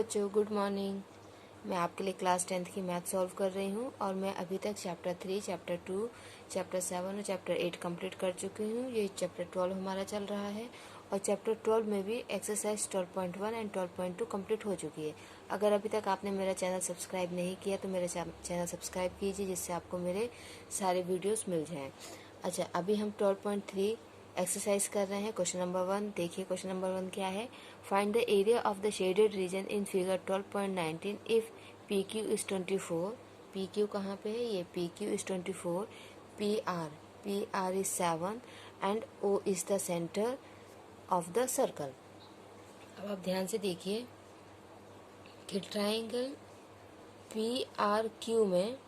बच्चों, good morning. मैं आपके लिए क्लास 10th की मैथ सॉल्व कर रही हूँ और मैं अभी तक चैप्टर 3, चैप्टर 2, चैप्टर 7 और चैप्टर 8 कंप्लीट कर चुकी हूँ। ये चैप्टर 12 हमारा चल रहा है और चैप्टर 12 में भी एक्सरसाइज 12.1 एंड 12.2 कंप्लीट हो चुकी है। अगर अभी तक आपने मेरा चैनल सब्सक्राइब नहीं किया तो मेरा चैनल सब्सक्राइब कीजिए, जिससे आपको मेरे सारे वीडियोज़ मिल जाएँ। अच्छा, अभी हम 12.3 एक्सरसाइज कर रहे हैं। क्वेश्चन नंबर 1 देखिए। क्वेश्चन नंबर 1 क्या है? Find the area of the shaded region in figure 12.19 if P Q is 24। P Q कहाँ पे है? ये P Q is 24, P R is 7 and O is the centre of the circle. अब आप ध्यान से देखिए कि ट्राइंगल पी आर क्यू में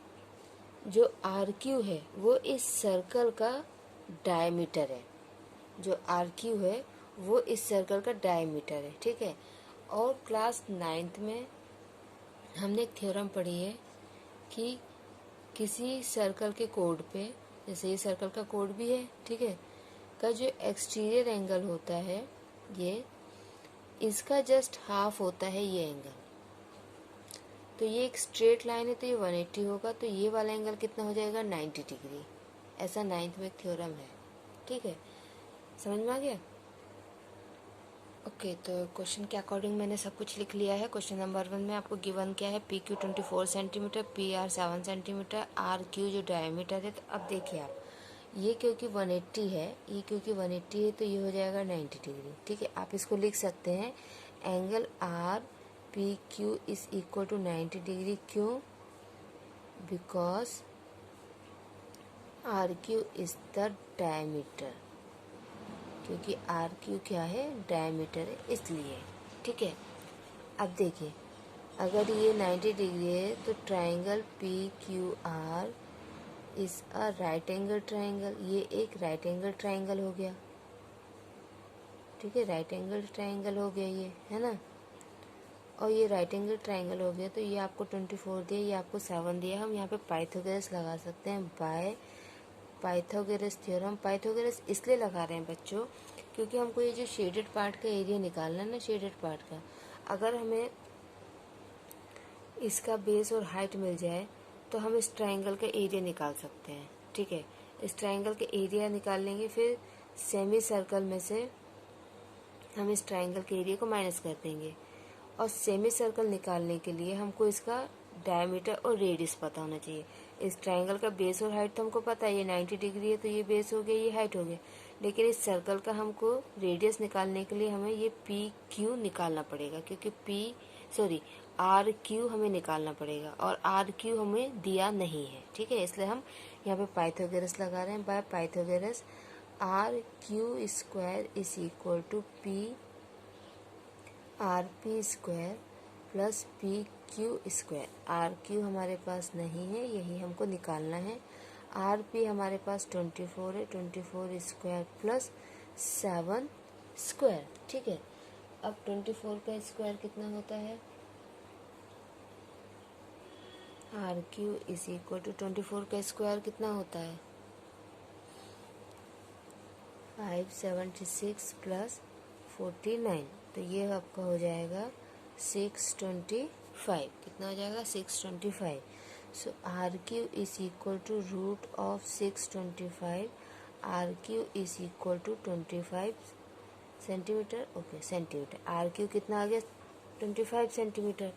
जो आर क्यू है वो इस सर्कल का डायमीटर है। जो आर क्यू है वो इस सर्कल का डायमीटर है, ठीक है। और क्लास 9th में हमने एक थ्योरम पढ़ी है कि किसी सर्कल के कोड पे, जैसे ये सर्कल का कोड भी है, ठीक है, का जो एक्सटीरियर एंगल होता है ये, इसका जस्ट हाफ होता है ये एंगल। तो ये एक स्ट्रेट लाइन है तो ये 180 होगा, तो ये वाला एंगल कितना हो जाएगा? 90 डिग्री। ऐसा 9th में एक थ्योरम है, ठीक है। समझ में आ गया? ओके, तो क्वेश्चन के अकॉर्डिंग मैंने सब कुछ लिख लिया है। क्वेश्चन नंबर 1 में आपको गिवन क्या है? P Q 24 centimetre, P R 7 centimetre, R Q जो डायमीटर है। तो अब देखिए आप, ये क्योंकि 180 है, तो ये हो जाएगा 90 डिग्री, ठीक है। आप इसको लिख सकते हैं angle R P Q is equal to 90 degree. क्यों? Because R Q is the diameter, क्योंकि आर क्यू क्या है? डायमीटर है, इसलिए, ठीक है। अब देखिए, अगर ये 90 डिग्री है तो triangle P Q are is a right angle triangle. ये एक राइट एंगल ट्राइंगल हो गया, ठीक है। राइट एंगल ट्राइंगल हो गया ये, है ना। और ये राइट एंगल ट्राइंगल हो गया तो ये आपको 24 दिया, ये आपको 7 दिया। हम यहाँ पे पाइथागोरस लगा सकते हैं बाय पाइथागोरस थ्योरम। पाइथागोरस इसलिए लगा रहे हैं बच्चों क्योंकि हमको ये जो शेडेड पार्ट का एरिया निकालना है ना, शेडेड पार्ट का, अगर हमें इसका बेस और हाइट मिल जाए तो हम इस ट्राइंगल का एरिया निकाल सकते हैं, ठीक है। इस ट्राइंगल का एरिया निकाल लेंगे, फिर सेमी सर्कल में से हम इस ट्राइंगल के एरिया को माइनस कर देंगे। और सेमी सर्कल निकालने के लिए हमको इसका डायमीटर और रेडियस पता होना चाहिए। इस ट्राइंगल का बेस और हाइट तो हमको पता है, ये 90 डिग्री है तो ये बेस हो गया, ये हाइट हो गया। लेकिन इस सर्कल का हमको रेडियस निकालने के लिए हमें ये पी क्यू निकालना पड़ेगा, क्योंकि आर क्यू हमें निकालना पड़ेगा और आर क्यू हमें दिया नहीं है, ठीक है। इसलिए हम यहाँ पे पाइथागोरस लगा रहे हैं। By Pythagoras R Q square is equal to P R P square plus P Q square. R Q हमारे पास नहीं है, यही हमको निकालना है। आर पी हमारे पास 24 है, 24 स्क्वायर प्लस 7 स्क्वायर, ठीक है। अब 24 का स्क्वायर कितना होता है? R Q is equal to 24 का स्क्वायर कितना होता है? 576 प्लस 49, तो ये आपका हो जाएगा 625। कितना हो जाएगा? 625। So R Q is equal to root of 625। R Q is equal to 25 centimetre, okay, centimetre. R Q कितना आ गया? 25 सेंटीमीटर।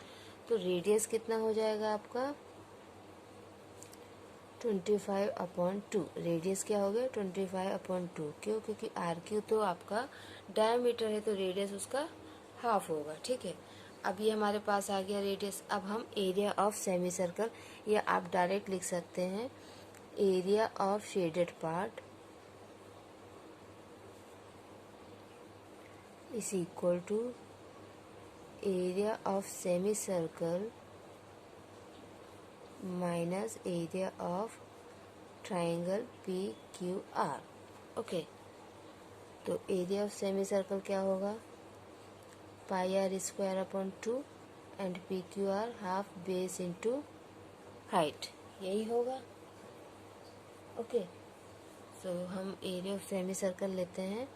तो रेडियस कितना हो जाएगा आपका? 25/2। रेडियस क्या हो गया? 25/2। क्यों? क्योंकि आर क्यू तो आपका डायमीटर है तो रेडियस उसका हाफ होगा, ठीक है। अब ये हमारे पास आ गया रेडियस। अब हम एरिया ऑफ सेमी सर्कल, या आप डायरेक्ट लिख सकते हैं area of shaded part is equal to area of semi circle minus area of triangle P Q R, okay. तो एरिया ऑफ सेमी सर्कल क्या होगा? Pi R square upon 2 and P Q R half base into height, यही होगा, okay. सो हम area of semi circle लेते हैं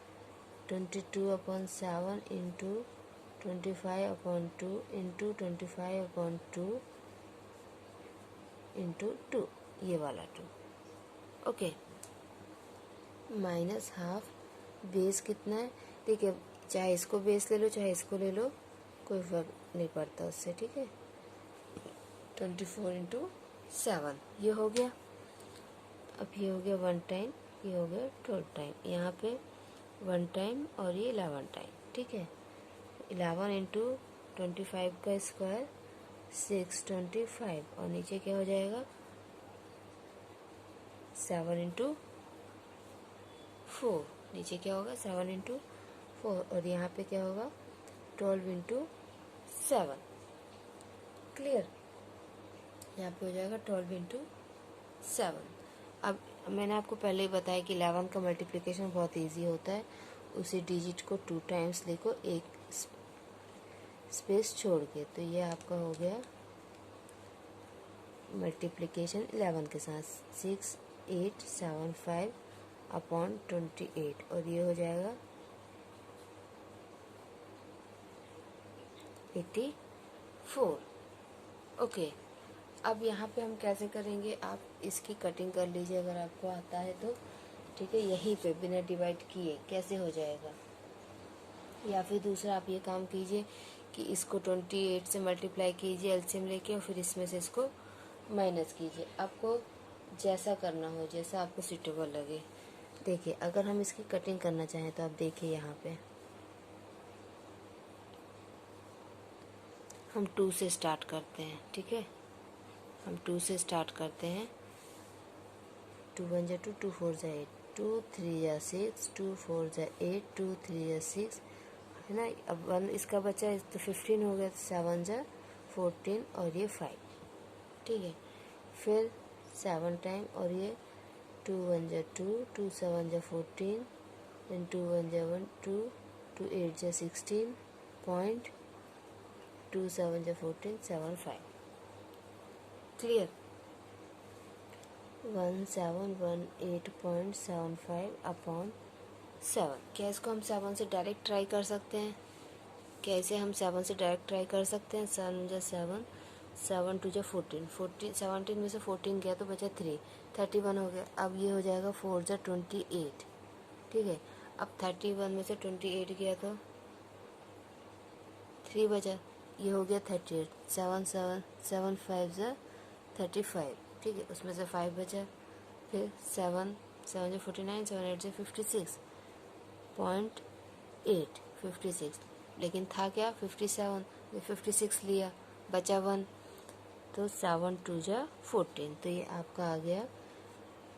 22/7 into 25/2 into 25/2 into 2, ये वाला 2, ओके। माइनस हाफ, बेस कितना है, देखिए चाहे इसको बेस ले लो चाहे इसको ले लो, कोई फर्क नहीं पड़ता उससे, ठीक है। 24 इंटू 7 ये हो गया। अब ये हो गया 1 टाइम, ये हो गया 12 टाइम, यहाँ पे 1 टाइम और ये 11 टाइम, ठीक है। 11 इंटू 25 का स्क्वायर 625, और नीचे क्या हो जाएगा 7 इंटू 4, नीचे क्या होगा 7 इंटू 4, और यहाँ पे क्या होगा 12 इंटू 7, क्लियर। यहाँ पे हो जाएगा 12 इंटू 7। अब मैंने आपको पहले ही बताया कि 11 का मल्टीप्लिकेशन बहुत इजी होता है, उसी डिजिट को 2 टाइम्स लिखो एक स्पेस छोड़ के, तो ये आपका हो गया मल्टीप्लिकेशन 11 के साथ 6875/28, और ये हो जाएगा 84, ओके। अब यहाँ पे हम कैसे करेंगे, आप इसकी कटिंग कर लीजिए अगर आपको आता है तो, ठीक है। यहीं पे बिना डिवाइड किए कैसे हो जाएगा, या फिर दूसरा आप ये काम कीजिए कि इसको 28 से मल्टीप्लाई कीजिए एलसीएम लेके, और फिर इसमें से इसको माइनस कीजिए। आपको जैसा करना हो, जैसा आपको सूटेबल लगे। देखिए अगर हम इसकी कटिंग करना चाहें तो आप देखिए यहाँ पे हम 2 से स्टार्ट करते हैं, ठीक है। हम 2 से स्टार्ट करते हैं। 2 1 जा 2, 2 4 जा 8, 2 3 जा 6, 2 4 जा 8, 2 3 जा 6, है ना। अब 1 इसका बचा है तो 15 हो गया, 7 जा 14 और ये 5, ठीक है। फिर 7 टाइम, और ये 2 1 जा 2, 2 7 जा 14, देन 2 1 जा 1 2, 2 8 जा 16, पॉइंट 2 7 जा 14 7 5, क्लियर। 1718.75/7। क्या इसको हम 7 से डायरेक्ट ट्राई कर सकते हैं? क्या इसे हम 7 से डायरेक्ट ट्राई कर सकते हैं? 7 जा 7, 7 2 जा 14, 17 में से 14 गया तो बचा 3, 31 हो गया। अब ये हो जाएगा 4 जा 28, ठीक है। अब 31 में से 28 गया तो 3 बचा, ये हो गया 38, 7 5 जा 35, ठीक है। उसमें से 5 बचा, फिर 7 7 जा 49, 7 8 जा 56.8, लेकिन था क्या 57, 56 लिया, बचा 1, तो 7 2 जा 14, तो ये आपका आ गया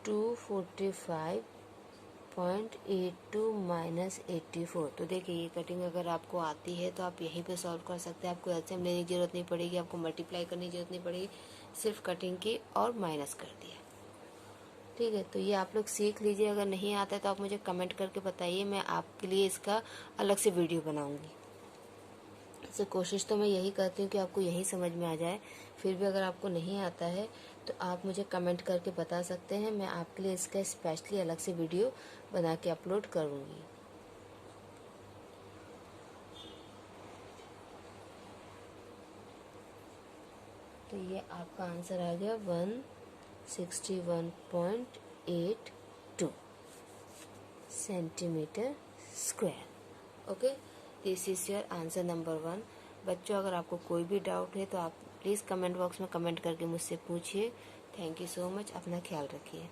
245.82 माइनस 84। तो देखिए ये कटिंग अगर आपको आती है तो आप यहीं पे सॉल्व कर सकते हैं। आपको एलसीएम लेने की ज़रूरत नहीं पड़ेगी, आपको मल्टीप्लाई करने की ज़रूरत नहीं पड़ेगी, सिर्फ कटिंग की और माइनस कर दिया, ठीक है। तो ये आप लोग सीख लीजिए। अगर नहीं आता है तो आप मुझे कमेंट करके बताइए, मैं आपके लिए इसका अलग से वीडियो बनाऊंगी। तो कोशिश तो मैं यही करती हूँ कि आपको यही समझ में आ जाए। फिर भी अगर आपको नहीं आता है तो आप मुझे कमेंट करके बता सकते हैं, मैं आपके लिए इसका स्पेशली अलग से वीडियो बना के अपलोड करूँगी। तो ये आपका आंसर आ गया 161.82 centimetre square, okay. This is your answer number 1। बच्चों अगर आपको कोई भी डाउट है तो आप प्लीज़ कमेंट बॉक्स में कमेंट करके मुझसे पूछिए। थैंक यू सो मच, अपना ख्याल रखिए।